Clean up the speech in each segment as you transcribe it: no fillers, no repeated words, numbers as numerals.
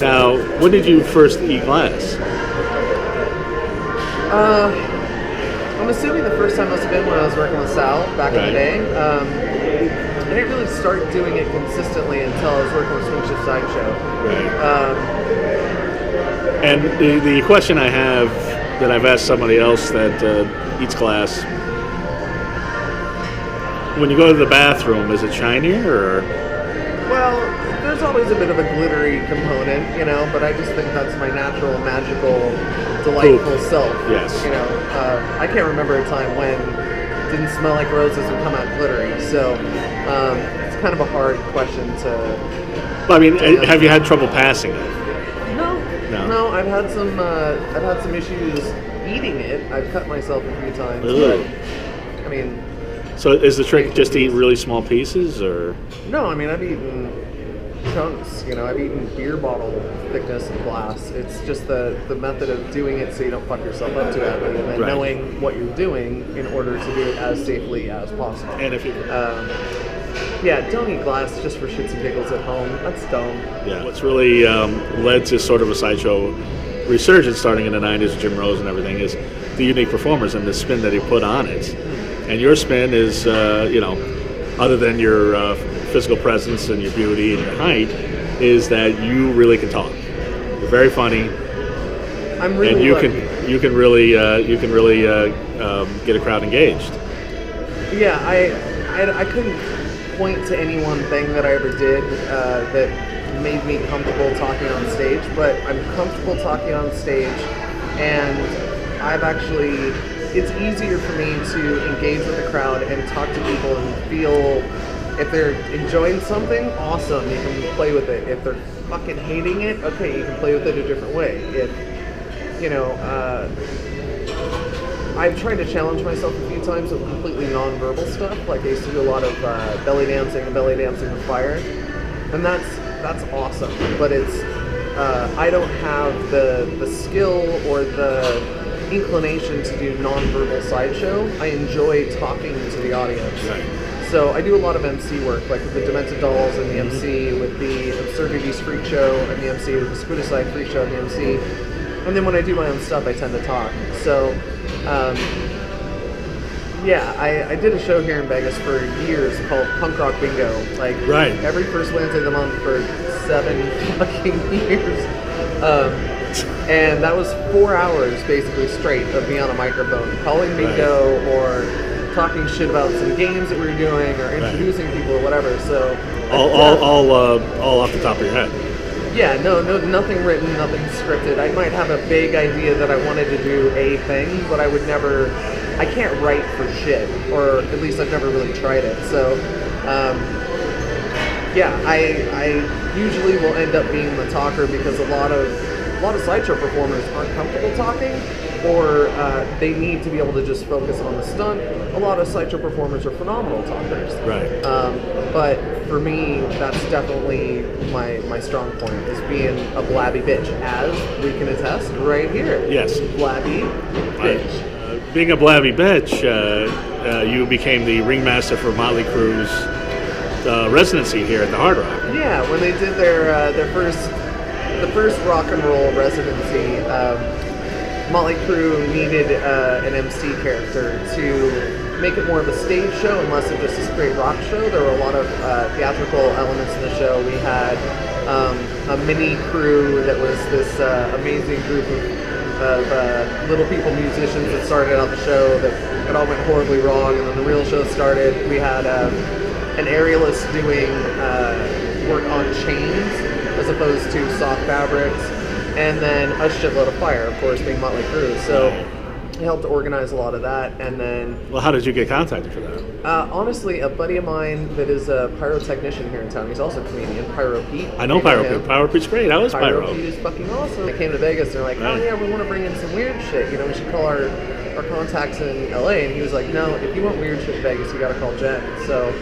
Now, when did you first eat glass? I'm assuming the first time must have been when I was working with Sal back in the day. I didn't really start doing it consistently until I was working with Swing Shift Sideshow. Right. And the question I have that I've asked somebody else that eats glass, when you go to the bathroom, is it shinier or? Well, there's always a bit of a glittery component, you know, but I just think that's my natural, magical, delightful self. Yes. You know, I can't remember a time when it didn't smell like roses and come out glittery, so it's kind of a hard question to... Well, I mean, have you had trouble passing it? No, I've had some issues eating it. I've cut myself a few times. But, I mean... So is the trick just to eat really small pieces, or? No, I mean, I've eaten chunks, you know, I've eaten beer bottle thickness of glass. It's just the method of doing it so you don't fuck yourself up too badly, and then knowing what you're doing in order to do it as safely as possible. And if you... yeah, don't eat glass just for shits and giggles at home. That's dumb. Yeah, what's really led to sort of a sideshow resurgence starting in the 90s with Jim Rose and everything is the unique performers and the spin that he put on it. And your spin is, you know, other than your physical presence and your beauty and your height, is that you really can talk. You're very funny. I'm really and you lucky. you can really get a crowd engaged. Yeah, I couldn't point to any one thing that I ever did that made me comfortable talking on stage, but I'm comfortable talking on stage, and I've actually... It's easier for me to engage with the crowd and talk to people and feel if they're enjoying something, awesome, you can play with it. If they're fucking hating it, okay, you can play with it a different way. If, you know, I've tried to challenge myself a few times with completely non-verbal stuff. Like I used to do a lot of belly dancing and belly dancing with fire, and that's awesome. But it's I don't have the skill or the inclination to do non-verbal sideshow. I enjoy talking to the audience. Right. So I do a lot of MC work, like with the Demented Dolls and the MC, with the Absurdities Freak Show and the MC, with the Squidicide Freak Show and the MC. And then when I do my own stuff, I tend to talk. So, yeah, I did a show here in Vegas for years called Punk Rock Bingo. Like, every first Wednesday of the month for 7 fucking years. And that was 4 hours basically straight of me on a microphone, calling bingo or talking shit about some games that we were doing or introducing people or whatever. So all off the top of your head. Yeah, no, nothing written, nothing scripted. I might have a vague idea that I wanted to do a thing, but I would never. I can't write for shit, or at least I've never really tried it. So, yeah, I usually will end up being the talker because a lot of sideshow performers aren't comfortable talking, or they need to be able to just focus on the stunt. A lot of sideshow performers are phenomenal talkers. Right. But for me, that's definitely my strong point, is being a blabby bitch, as we can attest right here. Yes. Blabby bitch. Being a blabby bitch, you became the ringmaster for Motley Crue's residency here at the Hard Rock. Yeah, when they did their first rock and roll residency, Motley Crue needed an MC character to make it more of a stage show and less of just a straight rock show. There were a lot of theatrical elements in the show. We had a mini crew that was this amazing group of little people musicians that started out the show that it all went horribly wrong, and then the real show started. We had an aerialist doing work on chains as opposed to soft fabrics, and then a shitload of fire, of course, being Motley Crue. So I helped organize a lot of that, and then... Well, how did you get contacted for that? Honestly, a buddy of mine that is a pyrotechnician here in town, he's also a comedian, Pyro Pete. I know Pyro Pete. Pyro Pete's great. I was Pyro. Pyro Pete is fucking awesome. I came to Vegas, and they're like, oh yeah, we want to bring in some weird shit. You know, we should call our contacts in LA, and he was like, no, if you want weird shit in Vegas, you gotta call Jenn. So,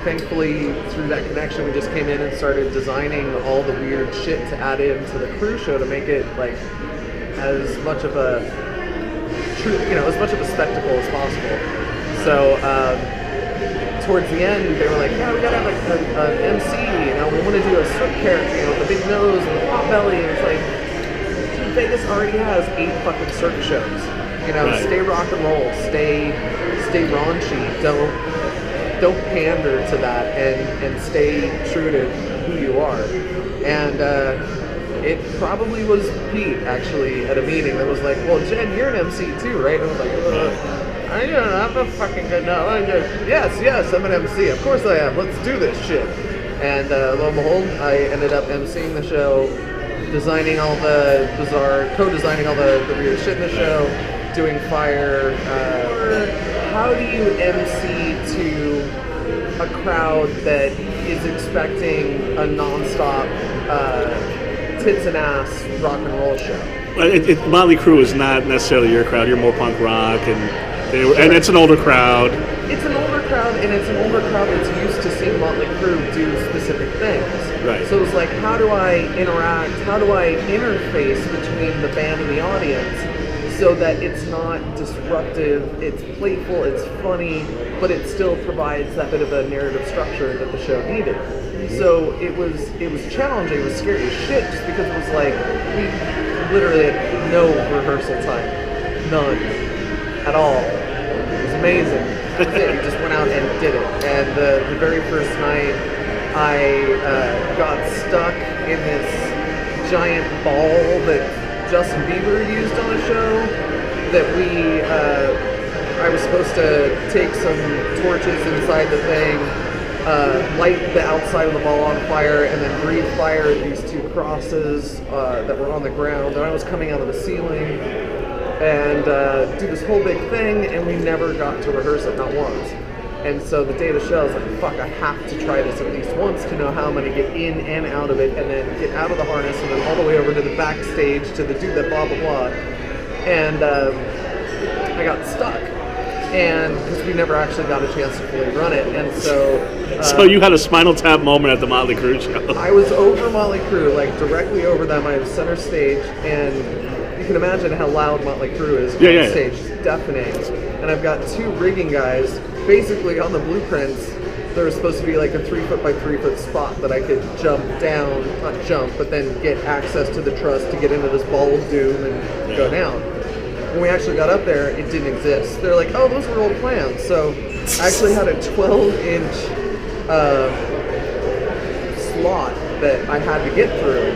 thankfully, through that connection, we just came in and started designing all the weird shit to add into the Crue show to make it, like, as much of a as much of a spectacle as possible. So towards the end, they were like, yeah, we gotta have an MC, we want to do a Cirque character, with the big nose and the pot belly, and it's like, dude, Vegas already has 8 fucking Cirque shows. Right. Stay rock and roll, stay raunchy, don't pander to that, and stay true to who you are. And it probably was Pete, actually, at a meeting that was like, well, Jen, you're an MC too, right? And I was like, I'm a fucking good no. Yes, I'm an MC. Of course I am. Let's do this shit. And lo and behold, I ended up MCing the show, co-designing all the weird shit in the show, doing fire. How do you MC to a crowd that is expecting a non-stop tits and ass rock and roll show? Motley Crue is not necessarily your crowd. You're more punk rock, and it's an older crowd. It's an older crowd, and it's an older crowd that's used to seeing Motley Crue do specific things. Right. So it's like, how do I interact? How do I interface between the band and the audience so that it's not disruptive, it's playful, it's funny, but it still provides that bit of a narrative structure that the show needed. So it was challenging, it was scary as shit, just because it was like, we literally had no rehearsal time. None. At all. It was amazing. We just went out and did it. And the very first night, I got stuck in this giant ball that Justin Bieber used on a show that I was supposed to take some torches inside the thing, light the outside of the ball on fire, and then breathe fire at these 2 crosses that were on the ground. And I was coming out of the ceiling and do this whole big thing, and we never got to rehearse it, not once. And so the day of the show, I was like, fuck, I have to try this at least once to know how I'm going to get in and out of it, and then get out of the harness, and then all the way over to the backstage to the dude that blah, blah, blah. And I got stuck. And because we never actually got a chance to fully run it. And so... so you had a Spinal Tap moment at the Motley Crue show. I was over Motley Crue, like directly over them. I was center stage, and you can imagine how loud Motley Crue is on stage. It's deafening. And I've got 2 rigging guys. Basically, on the blueprints, there was supposed to be like a 3-foot by 3-foot spot that I could jump down, not jump, but then get access to the truss to get into this ball of doom and go down. When we actually got up there, it didn't exist. They're like, oh, those were old plans. So I actually had a 12-inch slot that I had to get through.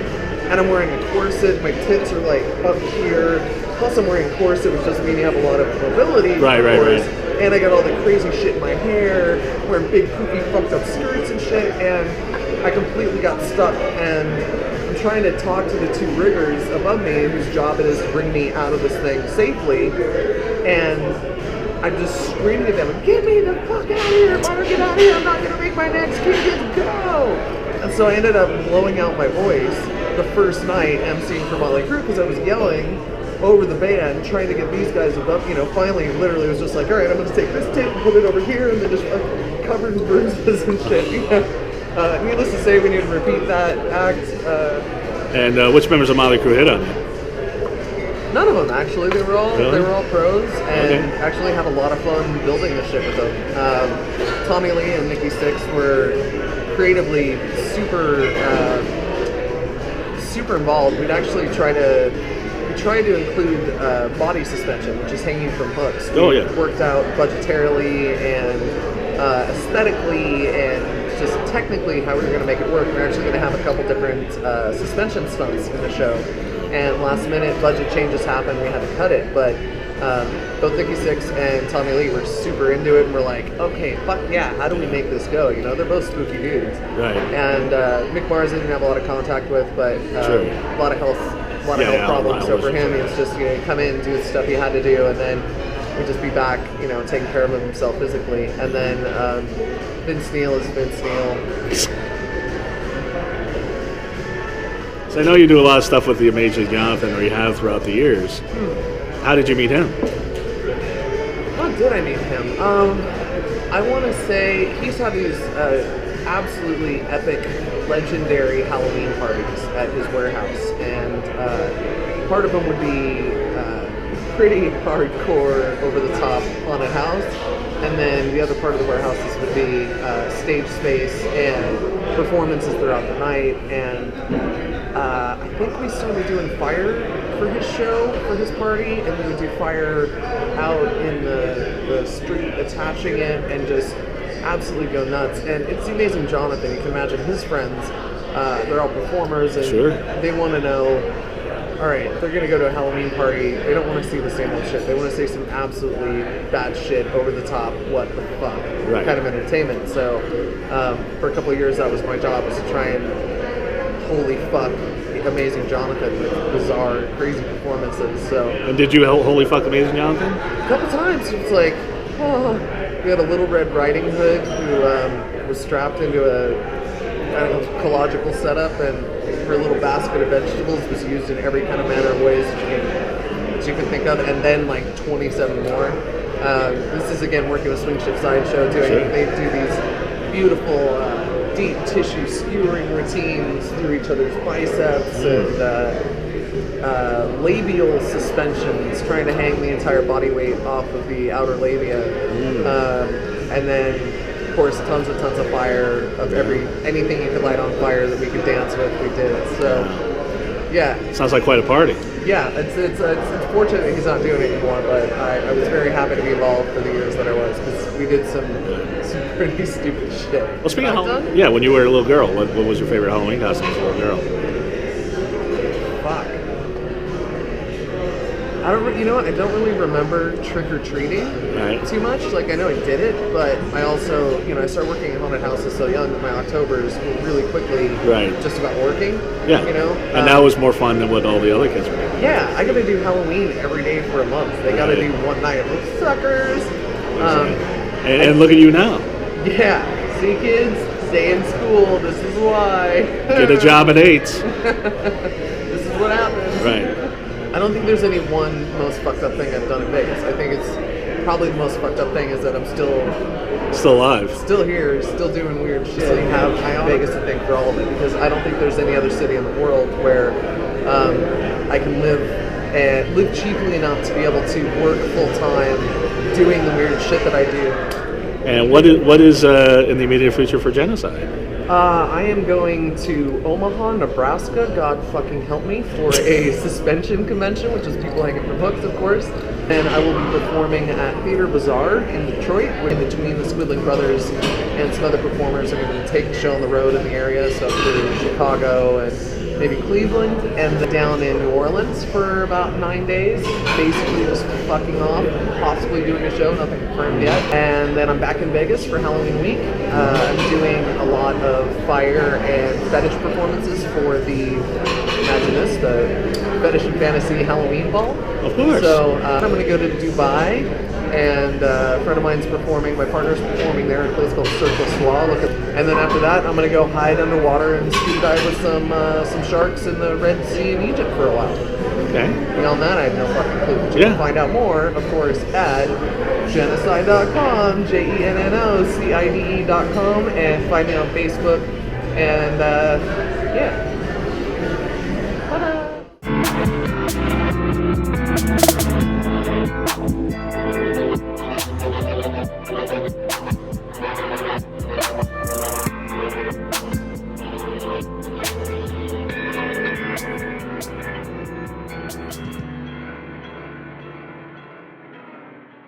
And I'm wearing a corset, my tits are like up here. Plus I'm wearing a corset, which doesn't mean you have a lot of mobility. Right. And I got all the crazy shit in my hair, wearing big poofy fucked up skirts and shit, and I completely got stuck. And I'm trying to talk to the 2 riggers above me, whose job it is to bring me out of this thing safely. And I'm just screaming at them, get me the fuck out of here, Mark, get out of here, I'm not gonna make my next kid, just go! And so I ended up blowing out my voice the first night emceeing for Motley Crue because I was yelling over the band, trying to get these guys above, finally, literally was just like, all right, I'm gonna take this tape and put it over here, and then just covered in bruises and shit. Needless to say, we need to repeat that act. And which members of Motley Crue hit on you? None of them, actually. They were all pros, and actually had a lot of fun building this shit with them. Tommy Lee and Nikki Sixx were creatively super involved. We'd actually try to include body suspension, which is hanging from hooks. We worked out budgetarily and aesthetically and just technically how we were going to make it work. We're actually going to have a couple different suspension stunts in the show. And last minute budget changes happened, we had to cut it. But both Nikki Sixx and Tommy Lee were super into it, and we're like, okay, fuck yeah, how do we make this go? They're both spooky dudes. Right. And Mick Mars I didn't have a lot of contact with, but a lot of health problems. So for him, it's just come in, do the stuff he had to do, and then he'd just be back, taking care of himself physically. And then Vince Neil is Vince Neil. So I know you do a lot of stuff with the Amazing Johnathan, or you have throughout the years. How did you meet him? How did I meet him? I want to say he used to have these absolutely epic, legendary Halloween parties at his warehouse, and part of them would be pretty hardcore, over the top haunted house, and then the other part of the warehouses would be stage space and performances throughout the night. And I think we started doing fire for his show, for his party, and we would do fire out in the street, attaching it, and just absolutely go nuts. And it's the Amazing Johnathan. You can imagine his friends, they're all performers, and Sure. they want to know, all right, they're going to go to a Halloween party. They don't want to see the same old shit. They want to see some absolutely bad shit, over the top, what the fuck kind of entertainment. So for a couple of years, that was my job, was to try and holy fuck Amazing Johnathan with bizarre, crazy performances. So, And did you holy fuck Amazing Johnathan? a couple times, it's like, oh, we had a Little Red Riding Hood who was strapped into a kind of collodical setup, and her little basket of vegetables was used in every kind of manner of ways that you can think of, and then like 27 more. This is again working with Swing Shift Sideshow, they do these beautiful deep tissue skewering routines through each other's biceps, and labial suspensions, trying to hang the entire body weight off of the outer labia, and then of course tons of fire of anything you could light on fire that we could dance with, we did. So yeah, Sounds like quite a party. yeah, it's fortunate that he's not doing it anymore, but I was very happy to be involved for the years that I was, because we did some pretty stupid shit. Well, speaking of Halloween, yeah, when you were a little girl, what was your favorite Halloween costume as a little girl? Fuck. I don't really remember trick-or-treating too much. Like, I know I did it, but I also, I started working in haunted houses so young that my Octobers were really quickly just about working. Yeah. And that was more fun than what all the other kids were doing. Yeah, I got to do Halloween every day for a month. They got to do one night. Those suckers. And look at you now. Yeah. See, kids, stay in school. This is why. Get a job at 8. This is what happens. Right. I don't think there's any one most fucked up thing I've done in Vegas. I think it's probably the most fucked up thing is that I'm still alive, still here, still doing weird shit. So I have Vegas to thank for all of it, because I don't think there's any other city in the world where I can live cheaply enough to be able to work full time doing the weird shit that I do. And what is in the immediate future for Genocide? I am going to Omaha, Nebraska, God fucking help me, for a suspension convention, which is people hanging from hooks, of course. And I will be performing at Theater Bazaar in Detroit, in between the Squidling Brothers and some other performers. I'm going to take the show on the road in the area, so through Chicago and maybe Cleveland, and then down in New Orleans for about 9 days, basically just fucking off, possibly doing a show, nothing confirmed yet. And then I'm back in Vegas for Halloween week. I'm doing a lot of fire and fetish performances for the Fetish and Fantasy Halloween Ball. Of course. So I'm going to go to Dubai, and a friend of mine's performing, my partner's performing there in a place called Circle Soir. And then after that, I'm going to go hide underwater and scuba dive with some sharks in the Red Sea in Egypt for a while. Okay. Beyond that, I have no fucking clue. But you can find out more, of course, at genocide.com, JENNOCIDE.com, and find me on Facebook, and yeah.